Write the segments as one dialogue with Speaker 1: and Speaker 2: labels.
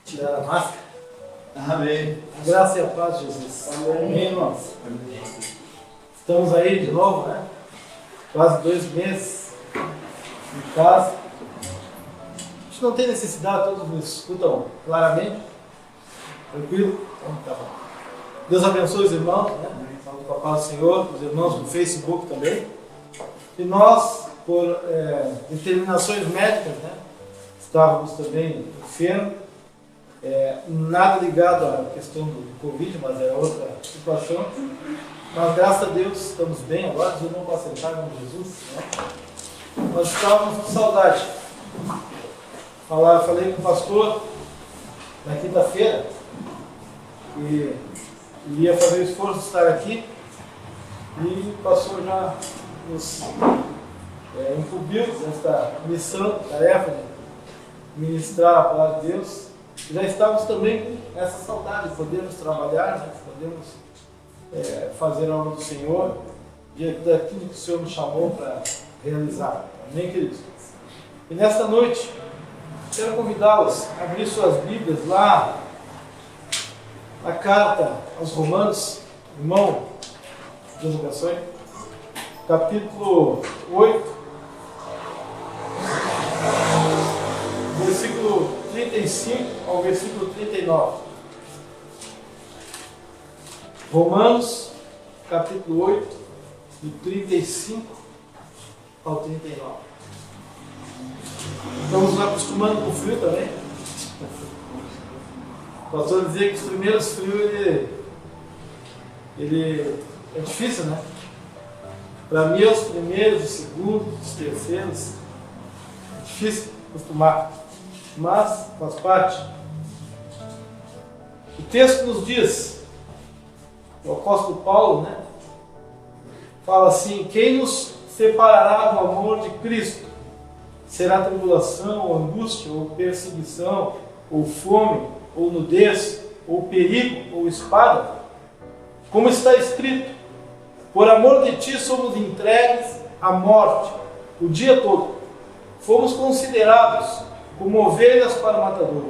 Speaker 1: Tirar a máscara.
Speaker 2: Amém.
Speaker 1: A graça e a paz de Jesus. Amém, irmãos. Estamos aí de novo, né? Quase 2 meses em casa. A gente não tem necessidade, todos nos escutam claramente. Tranquilo? Então, tá bom. Deus abençoe os irmãos, né? Falo com a paz do Senhor, os irmãos no Facebook também. E nós, por determinações médicas, né? Estávamos também enfermos. Nada ligado à questão do Covid, mas era outra situação. Mas graças a Deus estamos bem agora, Deus não vai acertar em nome de Jesus. Né? Nós estávamos com saudade. Falei com o pastor na quinta-feira e ia fazer o esforço de estar aqui e o pastor já nos incumbiu desta missão, tarefa de ministrar a palavra de Deus. Já estávamos também com essa saudade de podermos trabalhar, né? Podemos fazer a obra do Senhor diante daquilo que o Senhor nos chamou para realizar. Amém, queridos? E nesta noite, quero convidá-los a abrir suas Bíblias lá na carta aos Romanos, irmão, Deus abençoe, capítulo 8, versículo 35 ao versículo 39. Romanos, capítulo 8, do 35 ao 39. Estamos nos acostumando com o frio também. O pastor dizia que os primeiros frios, ele é difícil, né? Para mim, os primeiros, os segundos, os terceiros, é difícil acostumar. Mas faz parte. O texto nos diz, o apóstolo Paulo, né, fala assim: quem nos separará do amor de Cristo? Será tribulação, ou angústia, ou perseguição, ou fome, ou nudez, ou perigo, ou espada? Como está escrito: por amor de ti somos entregues à morte o dia todo. Fomos considerados como ovelhas para o matador.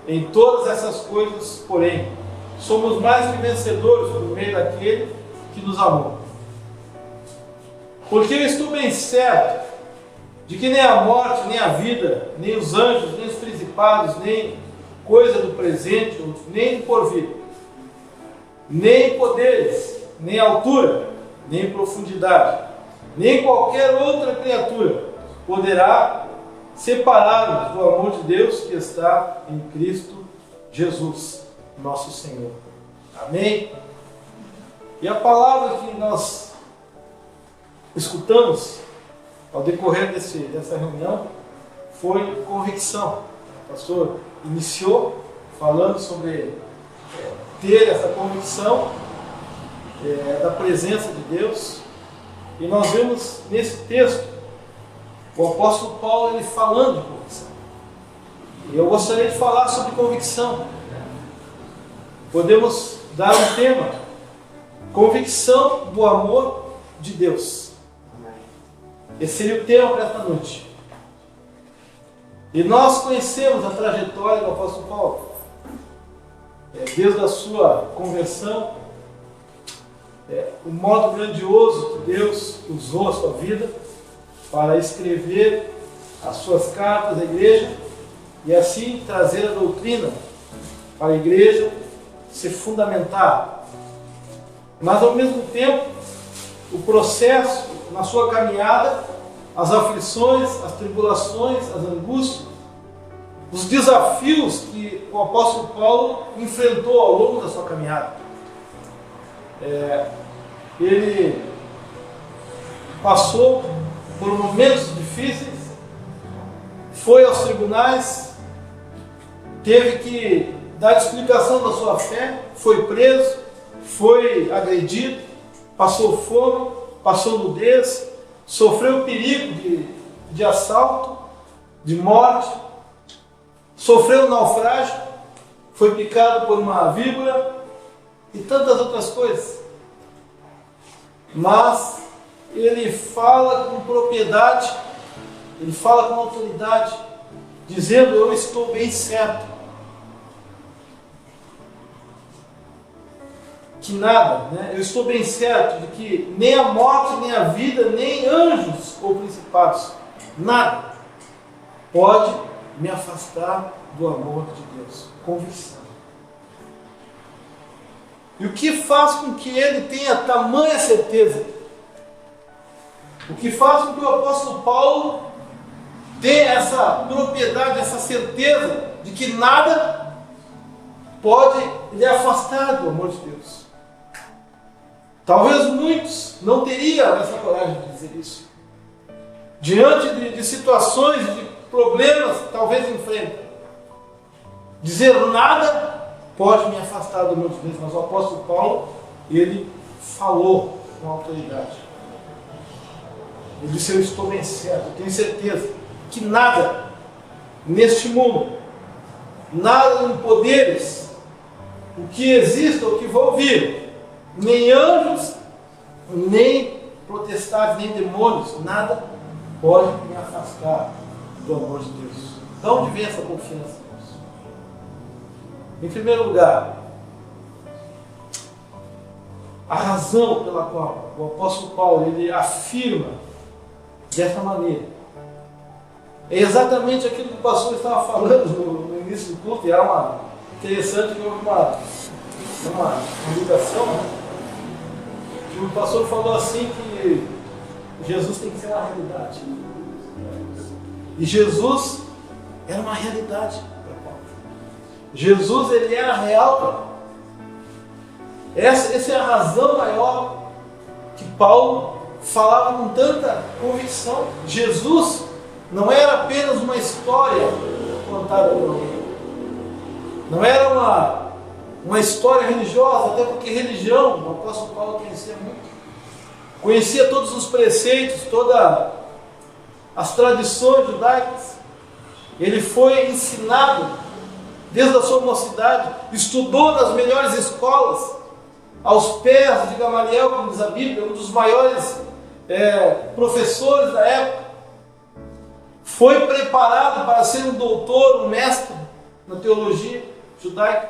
Speaker 1: Em todas essas coisas, porém, somos mais que vencedores por meio daquele que nos amou. Porque eu estou bem certo de que nem a morte, nem a vida, nem os anjos, nem os principados, nem coisa do presente, nem do porvir, nem poderes, nem altura, nem profundidade, nem qualquer outra criatura poderá separar-nos do amor de Deus que está em Cristo Jesus, nosso Senhor. Amém? E a palavra que nós escutamos ao decorrer dessa reunião foi convicção. O pastor iniciou falando sobre ter essa convicção da presença de Deus, e nós vemos nesse texto o apóstolo Paulo ele falando de convicção. E eu gostaria de falar sobre convicção. Podemos dar um tema: convicção do amor de Deus. Esse seria o tema para esta noite. E nós conhecemos a trajetória do apóstolo Paulo, desde a sua conversão, o modo grandioso que Deus usou a sua vida para escrever as suas cartas à igreja e assim trazer a doutrina para a igreja se fundamentar. Mas ao mesmo tempo, o processo na sua caminhada, as aflições, as tribulações, as angústias, os desafios que o apóstolo Paulo enfrentou ao longo da sua caminhada. Ele passou por momentos difíceis, foi aos tribunais, teve que dar explicação da sua fé, foi preso, foi agredido, passou fome, passou nudez, sofreu perigo de assalto, de morte, sofreu naufrágio, foi picado por uma víbora e tantas outras coisas. Mas ele fala com propriedade, ele fala com autoridade, dizendo: eu estou bem certo que nada, né? Eu estou bem certo de que nem a morte, nem a vida, nem anjos ou principados, nada pode me afastar do amor de Deus. Convicção. E o que faz com que ele tenha tamanha certeza? O que faz com que o apóstolo Paulo tenha essa propriedade, essa certeza de que nada pode lhe afastar do amor de Deus? Talvez muitos não teriam essa coragem de dizer isso. Diante de situações, de problemas, talvez enfrentam. Dizer nada pode me afastar do amor de Deus, mas o apóstolo Paulo, ele falou com autoridade. Ele disse: eu estou bem certo, eu tenho certeza que nada neste mundo, nada em poderes, o que existe ou o que vou vir, nem anjos, nem potestades, nem demônios, nada pode me afastar do amor de Deus. De onde vem essa confiança? Em primeiro lugar, a razão pela qual o apóstolo Paulo ele afirma dessa maneira é exatamente aquilo que o pastor estava falando no início do culto. E era uma interessante que houve uma ligação, né? Que o pastor falou assim que Jesus tem que ser uma realidade. E Jesus era uma realidade. Jesus, ele era real. Essa é a razão maior que Paulo falava com tanta convicção. Jesus não era apenas uma história contada por alguém. Não era uma história religiosa, até porque religião, o apóstolo Paulo conhecia muito. Conhecia todos os preceitos, todas as tradições judaicas. Ele foi ensinado desde a sua mocidade, estudou nas melhores escolas, aos pés de Gamaliel, como diz a Bíblia, um dos maiores professores da época. Foi preparado para ser um doutor, um mestre na teologia judaica.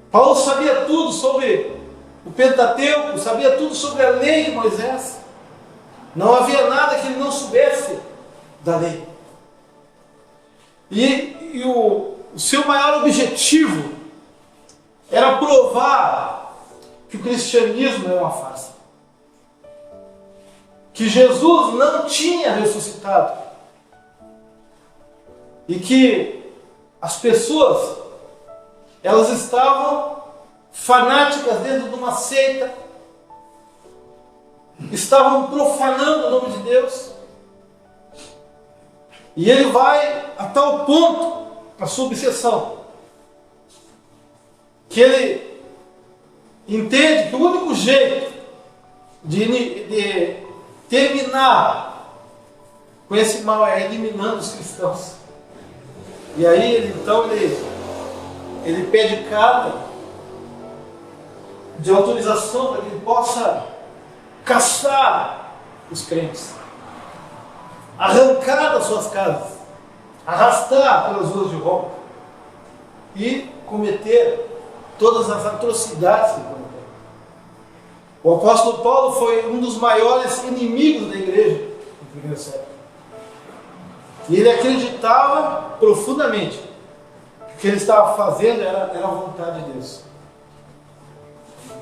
Speaker 1: Paulo sabia tudo sobre o Pentateuco, sabia tudo sobre a lei de Moisés. Não havia nada que ele não soubesse da lei. E o seu maior objetivo era provar que o cristianismo é uma farsa. Que Jesus não tinha ressuscitado. E que as pessoas, elas estavam fanáticas dentro de uma seita, estavam profanando o nome de Deus. E ele vai a tal ponto, a sua obsessão, que ele entende que o único jeito de terminar com esse mal é eliminando os cristãos. E aí ele pede carta de autorização para que ele possa caçar os crentes, arrancar das suas casas, arrastar pelas ruas de Roma e cometer todas as atrocidades que cometeu. O apóstolo Paulo foi um dos maiores inimigos da igreja no primeiro século. E ele acreditava profundamente que o que ele estava fazendo era a vontade de Deus.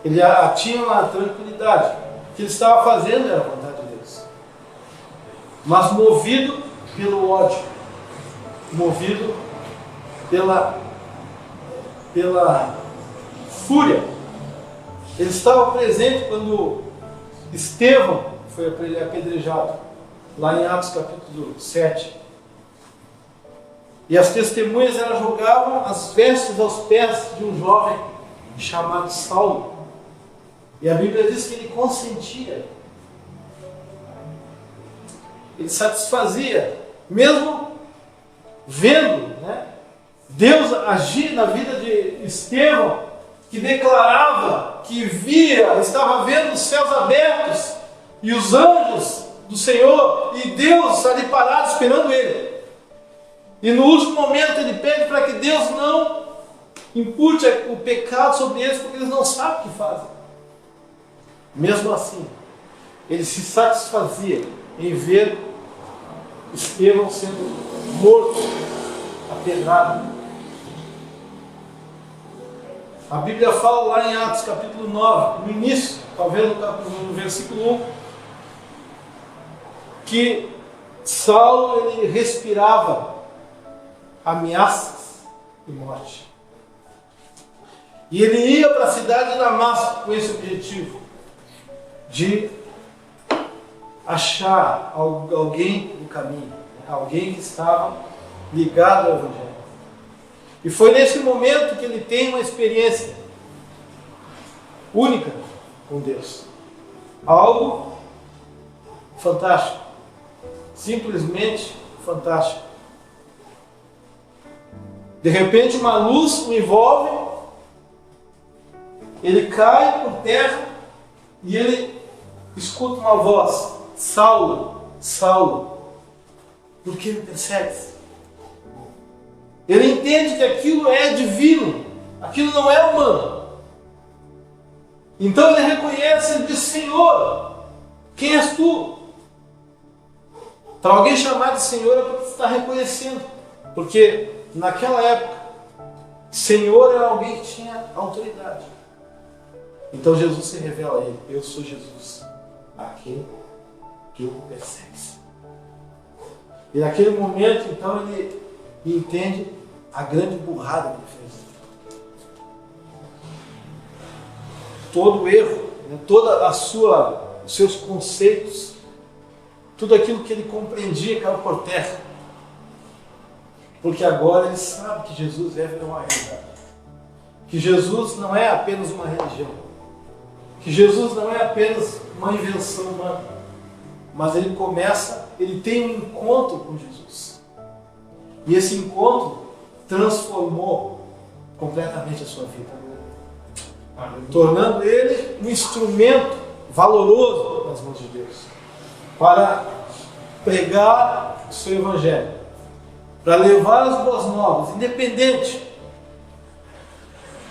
Speaker 1: Ele tinha uma tranquilidade. O que ele estava fazendo era a vontade de Deus. Mas movido pelo ódio, movido pela fúria. Ele estava presente quando Estevão foi apedrejado, lá em Atos capítulo 7. E as testemunhas, elas jogavam as vestes aos pés de um jovem chamado Saulo. E a Bíblia diz que ele consentia. Ele satisfazia, mesmo vendo, né, Deus agir na vida de Estevão, que declarava que estava vendo os céus abertos e os anjos do Senhor e Deus ali parado esperando ele. E no último momento ele pede para que Deus não impute o pecado sobre eles, porque eles não sabem o que fazem. Mesmo assim, ele se satisfazia em ver Estevão sendo morto, apedrado. A Bíblia fala lá em Atos capítulo 9, no início, talvez no versículo 1, que Saulo ele respirava ameaças e morte. E ele ia para a cidade de Damasco com esse objetivo de achar alguém no caminho, alguém que estava ligado ao Evangelho. E foi nesse momento que ele tem uma experiência única com Deus. Algo fantástico. Simplesmente fantástico. De repente uma luz o envolve, ele cai por terra e ele escuta uma voz: Saulo, Saulo, por que me persegues? Ele entende que aquilo é divino, aquilo não é humano. Então ele reconhece, ele diz: Senhor, quem és tu? Para alguém chamar de Senhor é porque você está reconhecendo. Porque naquela época, Senhor era alguém que tinha autoridade. Então Jesus se revela a ele: eu sou Jesus, a quem tu persegues. E naquele momento, então, ele entende a grande burrada que ele fez. Todo o erro, toda os seus conceitos, tudo aquilo que ele compreendia caiu por terra. Porque agora ele sabe que Jesus é uma realidade. Que Jesus não é apenas uma religião. Que Jesus não é apenas uma invenção humana. Mas ele tem um encontro com Jesus. E esse encontro transformou completamente a sua vida. Tornando ele um instrumento valoroso nas mãos de Deus. Para pregar o seu Evangelho. Para levar as boas novas, independente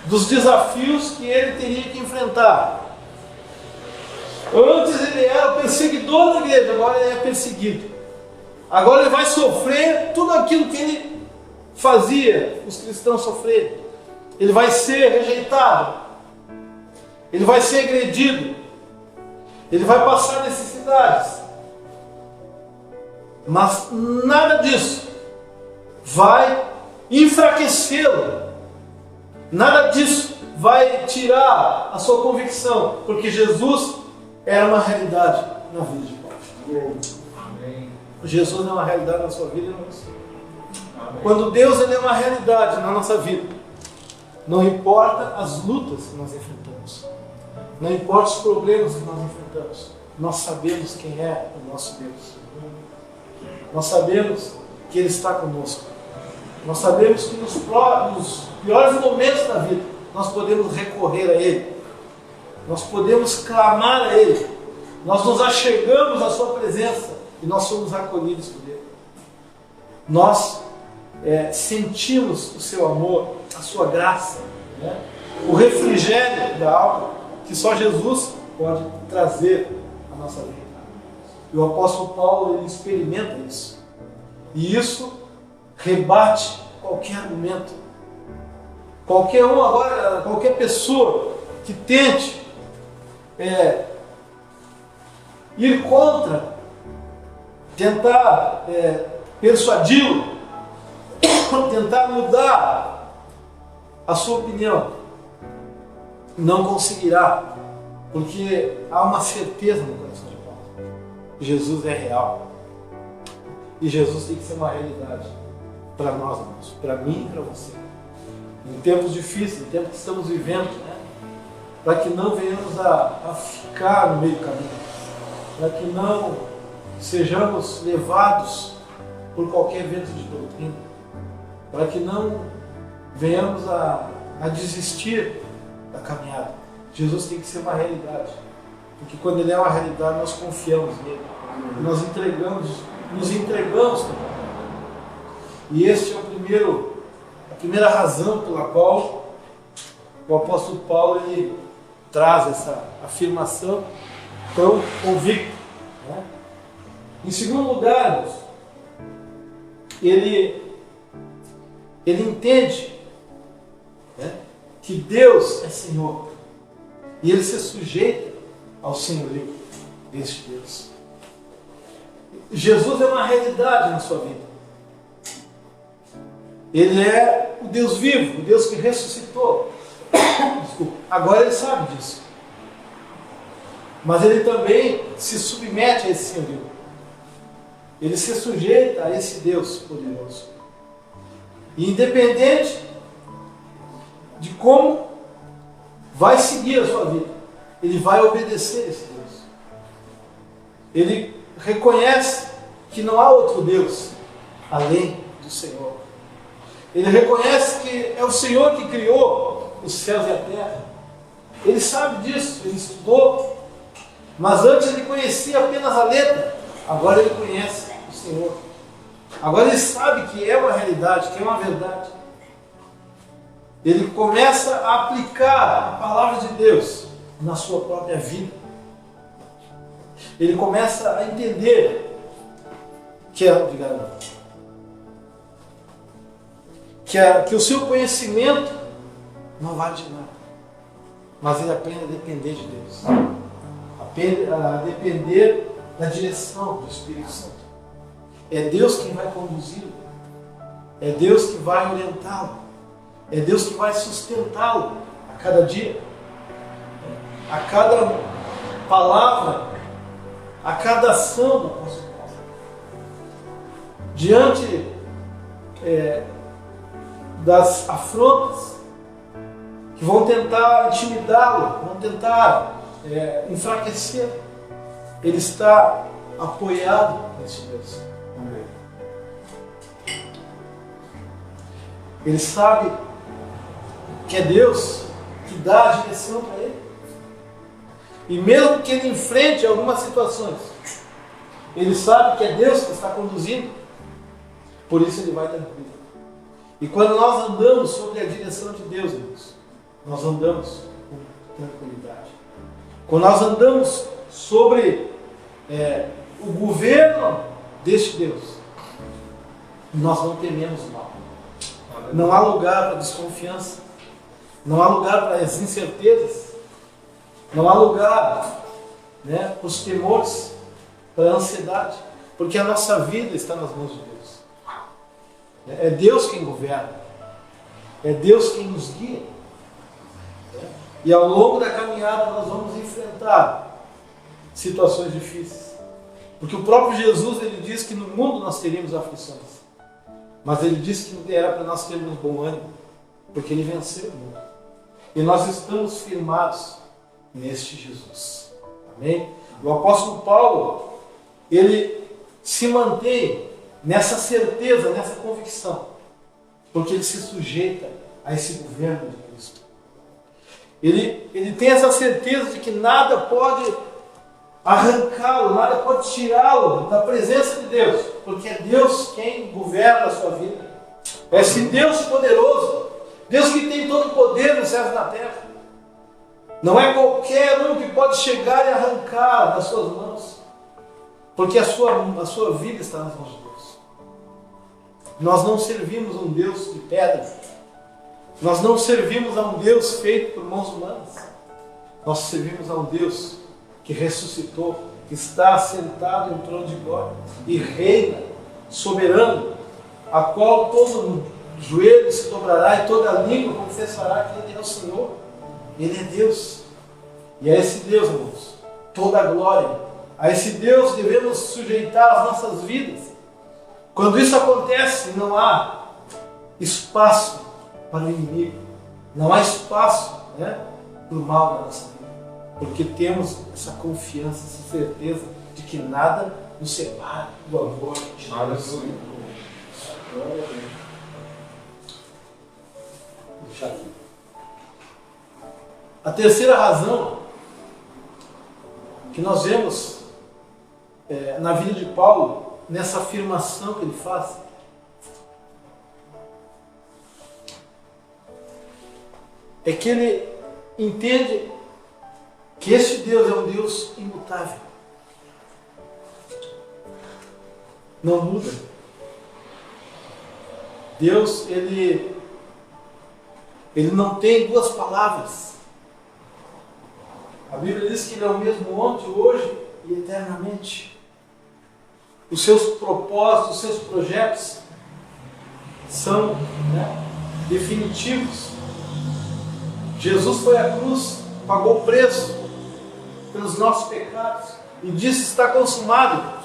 Speaker 1: dos desafios que ele teria que enfrentar. Antes ele era o perseguidor da igreja, agora ele é perseguido. Agora ele vai sofrer tudo aquilo que ele fazia os cristãos sofrerem. Ele vai ser rejeitado. Ele vai ser agredido. Ele vai passar necessidades. Mas nada disso vai enfraquecê-lo. Nada disso vai tirar a sua convicção, porque Jesus era uma realidade na vida de Paulo. Amém. Jesus é uma realidade na sua vida e na nossa. Quando Deus ele é uma realidade na nossa vida, não importa as lutas que nós enfrentamos, não importa os problemas que nós enfrentamos, nós sabemos quem é o nosso Deus. Nós sabemos que Ele está conosco. Nós sabemos que nos piores momentos da vida, nós podemos recorrer a Ele. Nós podemos clamar a Ele. Nós nos achegamos à Sua presença e nós somos acolhidos por Ele. Nós sentimos o Seu amor, a Sua graça, né? O refrigério da alma que só Jesus pode trazer à nossa vida. E o apóstolo Paulo ele experimenta isso. E isso rebate qualquer argumento. Qualquer pessoa que tente ir contra, tentar persuadi-lo, tentar mudar a sua opinião, não conseguirá, porque há uma certeza no coração de Paulo. Jesus é real. E Jesus tem que ser uma realidade para nós, irmãos, para mim e para você. Em tempos difíceis, em tempos que estamos vivendo, né? Para que não venhamos a ficar no meio do caminho, para que não sejamos levados por qualquer vento de doutrina, para que não venhamos a desistir da caminhada. Jesus tem que ser uma realidade, porque quando Ele é uma realidade, nós confiamos nele, e nós nos entregamos também. E este é a primeira razão pela qual o apóstolo Paulo ele traz essa afirmação tão convicta, né? Em segundo lugar, irmãos, ele entende, né, que Deus é Senhor e ele se sujeita ao senhorio deste Deus. Jesus é uma realidade na sua vida. Ele é o Deus vivo, o Deus que ressuscitou. Desculpa. Agora ele sabe disso. Mas ele também se submete a esse senhorio. Ele se sujeita a esse Deus poderoso. E independente de como vai seguir a sua vida, ele vai obedecer a esse Deus. Ele reconhece que não há outro Deus além do Senhor. Ele reconhece que é o Senhor que criou os céus e a terra. Ele sabe disso, ele estudou. Mas antes ele conhecia apenas a letra. Agora ele conhece o Senhor. Agora ele sabe que é uma realidade, que é uma verdade. Ele começa a aplicar a palavra de Deus na sua própria vida. Ele começa a entender que o seu conhecimento não vale de nada. Mas ele aprende a depender de Deus. A depender da direção do Espírito Santo. É Deus quem vai conduzi-lo. É Deus que vai orientá-lo. É Deus que vai sustentá-lo a cada dia. A cada palavra, a cada ação do apóstolo Paulo. Diante das afrontas que vão tentar intimidá-lo, vão tentar enfraquecê-lo, ele está apoiado nesse Deus. Amém. Ele sabe que é Deus que dá a direção para ele. E mesmo que ele enfrente algumas situações, ele sabe que é Deus que está conduzindo. Por isso ele vai tranquilo. E quando nós andamos sobre a direção de Deus, irmãos, nós andamos com tranquilidade. Quando nós andamos sobre o governo deste Deus, nós não tememos o mal. Não há lugar para desconfiança. Não há lugar para as incertezas. Não há lugar, para os temores, para a ansiedade. Porque a nossa vida está nas mãos de Deus. É Deus quem governa. É Deus quem nos guia. E ao longo da caminhada nós vamos enfrentar situações difíceis. Porque o próprio Jesus ele diz que no mundo nós teríamos aflições. Mas ele disse que era para nós termos bom ânimo. Porque ele venceu o mundo. E nós estamos firmados neste Jesus. Amém? O apóstolo Paulo, ele se mantém nessa certeza, nessa convicção. Porque ele se sujeita a esse governo de Cristo. Ele tem essa certeza de que nada pode arrancá-lo, nada pode tirá-lo da presença de Deus, porque é Deus quem governa a sua vida. É esse Deus poderoso, Deus que tem todo o poder nos céus e na terra. Não é qualquer um que pode chegar e arrancar das suas mãos, porque a sua vida está nas mãos de Deus. Nós não servimos um Deus de pedra. Nós não servimos a um Deus feito por mãos humanas. Nós servimos a um Deus que ressuscitou, que está assentado em trono de glória e reina, soberano, a qual todo joelho se dobrará e toda língua confessará que Ele é o Senhor. Ele é Deus. E a esse Deus, irmãos, toda a glória. A esse Deus devemos sujeitar as nossas vidas. Quando isso acontece, não há espaço para o inimigo. Não há espaço para o mal da nossa vida. Porque temos essa confiança, essa certeza de que nada nos separa do amor de Deus. Deixa aqui. A terceira razão que nós vemos na vida de Paulo, nessa afirmação que ele faz, é que ele entende que este Deus é um Deus imutável. Não muda. Deus, ele não tem duas palavras. A Bíblia diz que ele é o mesmo ontem, hoje e eternamente. Os seus propósitos, os seus projetos são definitivos. Jesus foi à cruz, pagou o preço pelos nossos pecados e disse: está consumado.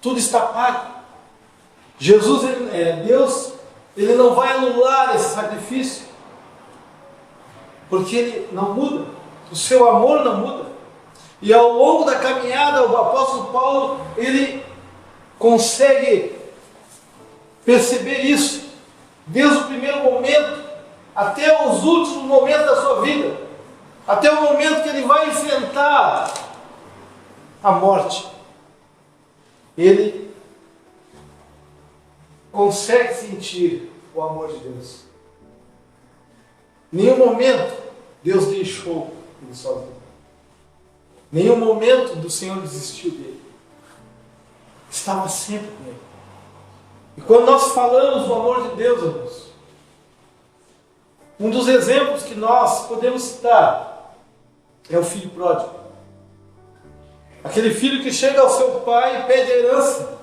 Speaker 1: Tudo está pago. Jesus, Deus, ele não vai anular esse sacrifício, porque ele não muda, o seu amor não muda. E ao longo da caminhada, o apóstolo Paulo, ele consegue perceber isso, desde o primeiro momento até os últimos momentos da sua vida, até o momento que ele vai enfrentar a morte. Ele consegue sentir o amor de Deus. Em nenhum momento Deus deixou ele sozinho. Em nenhum momento do Senhor desistiu dele. Estava sempre com ele. E quando nós falamos do amor de Deus, irmãos, um dos exemplos que nós podemos citar é o filho pródigo. Aquele filho que chega ao seu pai e pede a herança,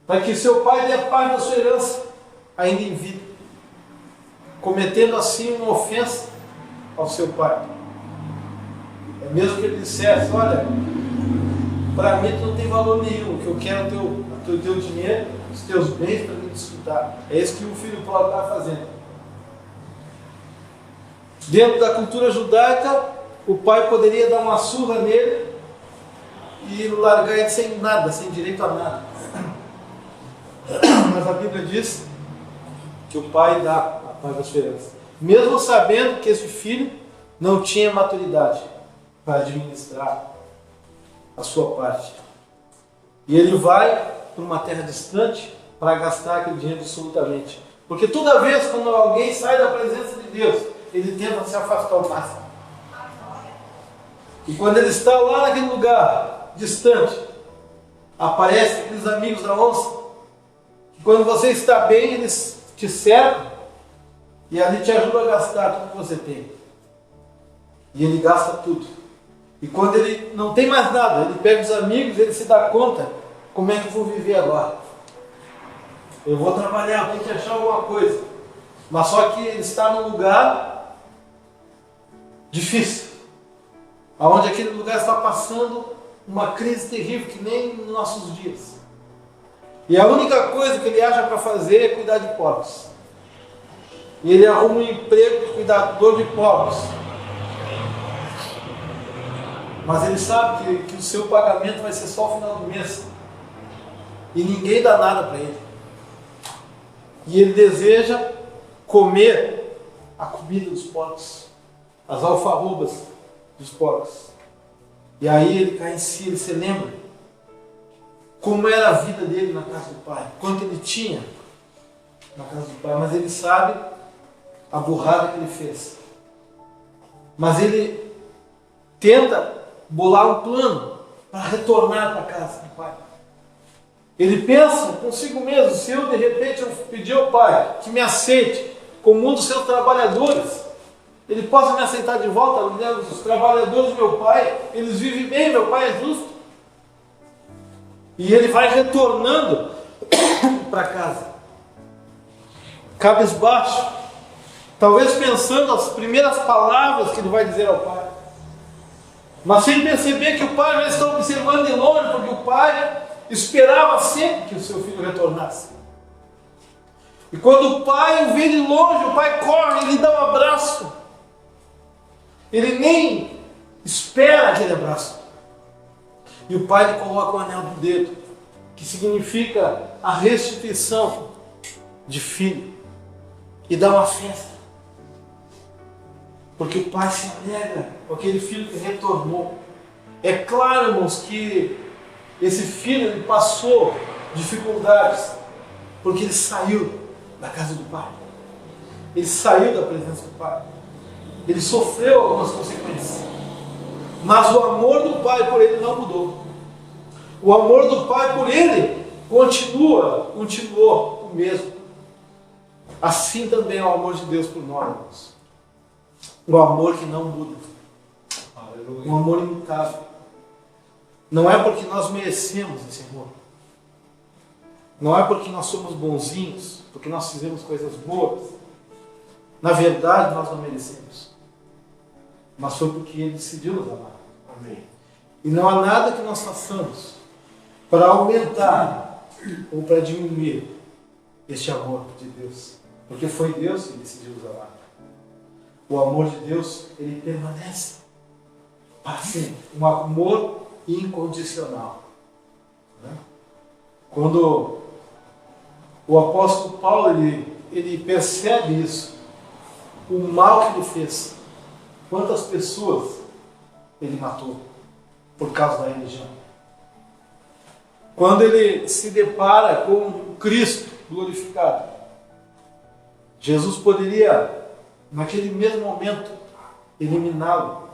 Speaker 1: para que seu pai dê parte da sua herança, ainda em vida, cometendo assim uma ofensa ao seu pai. É mesmo que ele dissesse: olha, para mim tu não tem valor nenhum, o que eu quero é o teu dinheiro, os teus bens para me desfrutar. É isso que o filho pródigo está fazendo. Dentro da cultura judaica, o pai poderia dar uma surra nele e largar ele sem nada, sem direito a nada. Mas a Bíblia diz que o pai dá a parte da sua herança, mesmo sabendo que esse filho não tinha maturidade para administrar a sua parte. E ele vai para uma terra distante para gastar aquele dinheiro absolutamente. Porque toda vez quando alguém sai da presença de Deus, ele tenta se afastar ao máximo. E quando ele está lá naquele lugar distante, aparecem aqueles amigos da onça, que quando você está bem, eles te cercam e ali te ajudam a gastar tudo que você tem. E ele gasta tudo. E quando ele não tem mais nada, ele pega os amigos, ele se dá conta: como é que eu vou viver agora? Eu vou trabalhar, tenho que achar alguma coisa. Mas só que ele está num lugar difícil, aonde aquele lugar está passando uma crise terrível, que nem nos nossos dias. E a única coisa que ele acha para fazer é cuidar de pobres. E ele arruma um emprego de cuidador de pobres. Mas ele sabe que o seu pagamento vai ser só ao final do mês. E ninguém dá nada para ele. E ele deseja comer a comida dos porcos, as alfarrobas dos porcos. E aí ele cai em si, ele se lembra como era a vida dele na casa do pai, quanto ele tinha na casa do pai, mas ele sabe a burrada que ele fez. Mas ele tenta bolar um plano para retornar para a casa do pai. Ele pensa consigo mesmo: se eu de repente pedir ao pai que me aceite como um dos seus trabalhadores, ele possa me aceitar de volta. Os trabalhadores do meu pai, eles vivem bem, meu pai é justo. E ele vai retornando para casa, cabisbaixo, talvez pensando as primeiras palavras que ele vai dizer ao pai, mas sem perceber que o pai já está observando de longe, porque o pai esperava sempre que o seu filho retornasse. E quando o pai o vê de longe, o pai corre e lhe dá um abraço. Ele nem espera aquele abraço. E o pai lhe coloca o anel do dedo, que significa a restituição de filho, e dá uma festa. Porque o pai se alegra com aquele filho que retornou. É claro, irmãos, que esse filho ele passou dificuldades, porque ele saiu da casa do pai. ele saiu da presença do Pai. Ele sofreu algumas consequências. Mas o amor do Pai por ele não mudou. O amor do Pai por ele continuou o mesmo. Assim também é o amor de Deus por nós, irmãos. O amor que não muda. Um amor imutável. Não é porque nós merecemos esse amor. Não é porque nós somos bonzinhos, porque nós fizemos coisas boas. Na verdade, nós não merecemos. Mas foi porque Ele decidiu nos amar. Amém. E não há nada que nós façamos para aumentar ou para diminuir este amor de Deus. Porque foi Deus que decidiu nos amar. O amor de Deus, ele permanece para sempre. Um amor incondicional. Quando o apóstolo Paulo ele percebe isso, o mal que ele fez, quantas pessoas ele matou por causa da religião. Quando ele se depara com Cristo glorificado, Jesus poderia, naquele mesmo momento, eliminá-lo.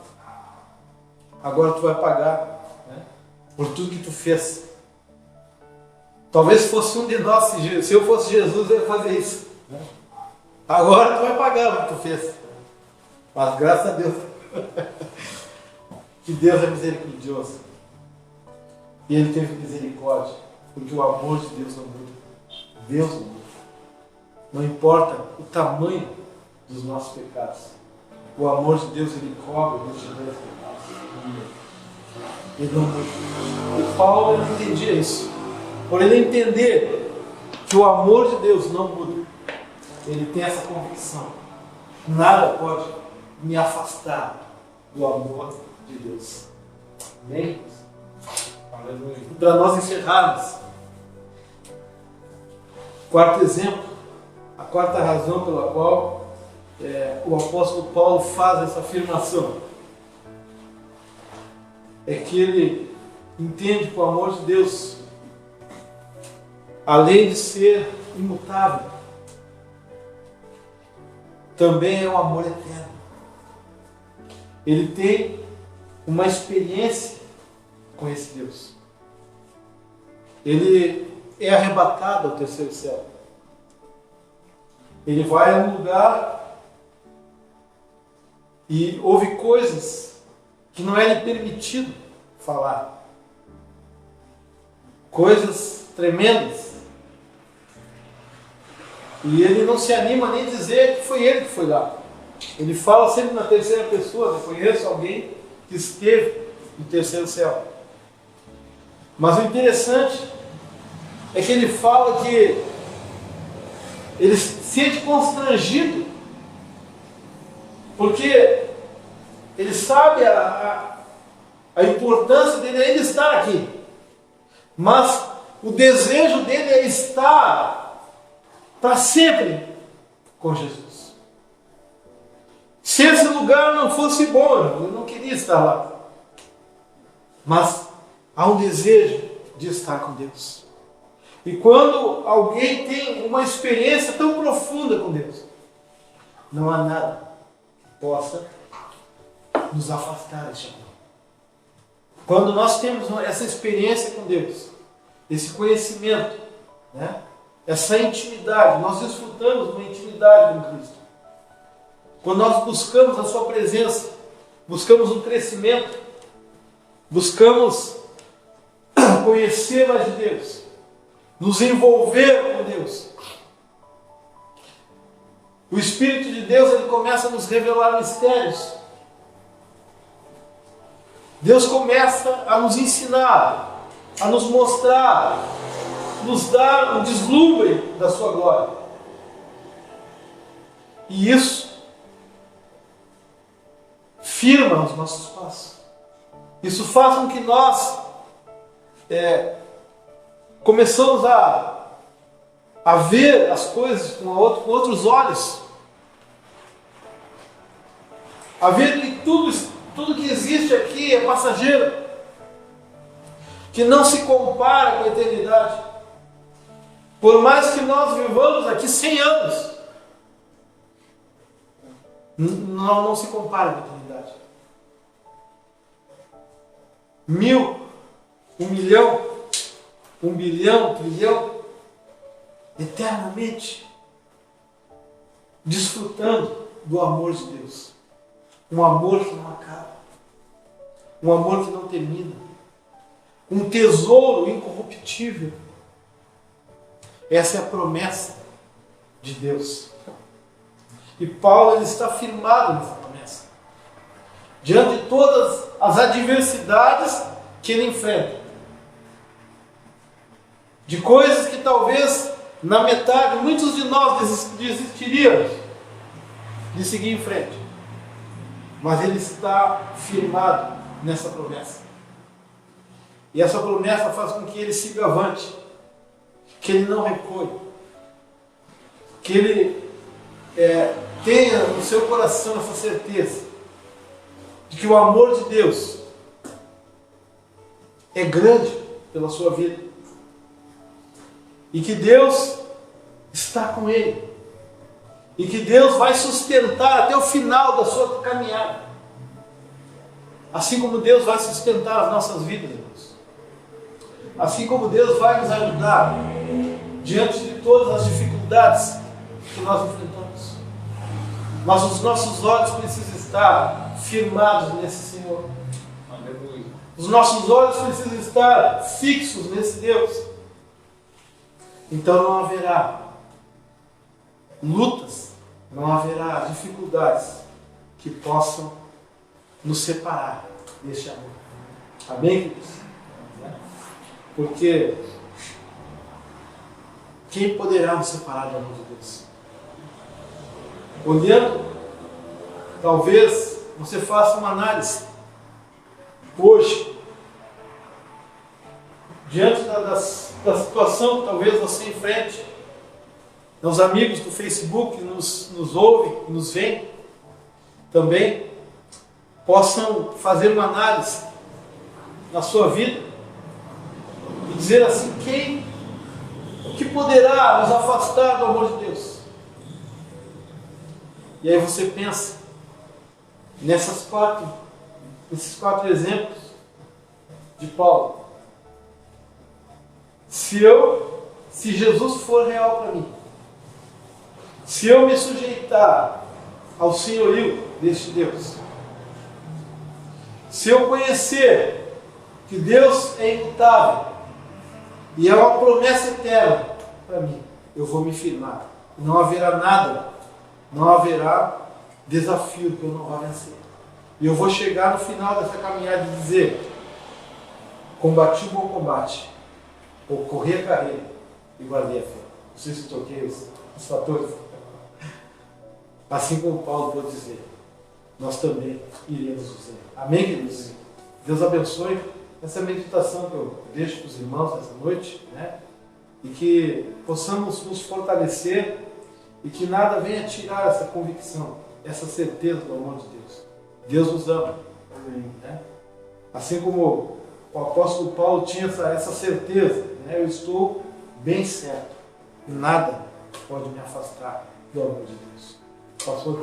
Speaker 1: Agora tu vai pagar, né, por tudo que tu fez. Talvez fosse um de nós, se eu fosse Jesus, eu ia fazer isso. Né? Agora tu vai pagar o que tu fez. Mas graças a Deus, que Deus é misericordioso. E Ele teve misericórdia, porque o amor de Deus não muda. Deus não muda. Não importa o tamanho dos nossos pecados. O amor de Deus, ele cobre os nossos pecados. Ele não muda. E Paulo não entendia isso. Por ele entender que o amor de Deus não muda, ele tem essa convicção. Nada pode me afastar do amor de Deus. Amém? Para nós encerrarmos, quarto exemplo, a quarta razão pela qual o apóstolo Paulo faz essa afirmação é que ele entende que o amor de Deus, além de ser imutável, também é um amor eterno. Ele tem uma experiência com esse Deus. Ele é arrebatado ao terceiro céu. Ele vai a um lugar e ouve coisas que não é lhe permitido falar. Coisas tremendas. E ele não se anima nem a dizer que foi ele que foi lá. Ele fala sempre na terceira pessoa. Eu conheço alguém que esteve no terceiro céu. Mas o interessante é que ele fala que ele se sente constrangido, porque ele sabe a importância dele ainda estar aqui. Mas o desejo dele é estar para sempre com Jesus. Se esse lugar não fosse bom, ele não queria estar lá. Mas há um desejo de estar com Deus. E quando alguém tem uma experiência tão profunda com Deus, não há nada que possa nos afastar deste amor. Quando nós temos essa experiência com Deus, esse conhecimento, né, essa intimidade, nós desfrutamos de uma intimidade com Cristo. Quando nós buscamos a Sua presença, buscamos um crescimento, buscamos conhecer mais de Deus, nos envolver com Deus. O Espírito de Deus, ele começa a nos revelar mistérios. Deus começa a nos ensinar, a nos mostrar, nos dar um deslumbre da sua glória. E isso firma os nossos passos. Isso faz com que nós começamos a ver as coisas com outros olhos. A ver que tudo que existe aqui é passageiro, que não se compara com a eternidade. Por mais que nós vivamos aqui 100 anos, Não se compara com a eternidade. 1000, 1 milhão, 1 bilhão, 1 trilhão, eternamente desfrutando do amor de Deus. Um amor que não acaba. Um amor que não termina. Um tesouro incorruptível. Essa é a promessa de Deus. E Paulo ele está firmado nessa promessa. Diante de todas as adversidades que ele enfrenta. De coisas que talvez na metade muitos de nós desistiríamos de seguir em frente. Mas ele está firmado nessa promessa. E essa promessa faz com que ele siga avante. Que ele não recue. Que ele tenha no seu coração essa certeza de que o amor de Deus é grande pela sua vida. E que Deus está com ele. E que Deus vai sustentar até o final da sua caminhada. Assim como Deus vai sustentar as nossas vidas, irmãos. Assim como Deus vai nos ajudar diante de todas as dificuldades que nós enfrentamos. Mas os nossos olhos precisam estar firmados nesse Senhor. Aleluia. Os nossos olhos precisam estar fixos nesse Deus. Então não haverá lutas, não haverá dificuldades que possam nos separar deste amor. Amém, queridos? Porque quem poderá nos separar do amor de Deus? Olhando, talvez você faça uma análise hoje, diante da situação que talvez você enfrente, os amigos do Facebook que nos ouvem, que nos veem, também possam fazer uma análise na sua vida e dizer assim, o que poderá nos afastar do amor de Deus? E aí você pensa nesses quatro exemplos de Paulo. Se Jesus for real para mim, se eu me sujeitar ao senhorio deste Deus, se eu conhecer que Deus é imutável e é uma promessa eterna para mim, eu vou me firmar. Não haverá nada, não haverá desafio que eu não vá vencer. E eu vou chegar no final dessa caminhada e dizer: combati o bom combate, ou corri a carreira e guardei a fé. Não sei se toquei os fatores. Assim como Paulo pode dizer, nós também iremos dizer. Amém, queridos? Deus abençoe essa meditação que eu deixo para os irmãos essa noite, né? E que possamos nos fortalecer e que nada venha tirar essa convicção, essa certeza do amor de Deus. Deus nos ama. Amém, né? Assim como o apóstolo Paulo tinha essa certeza, né? Eu estou bem certo. Nada pode me afastar do amor de Deus. Pastor,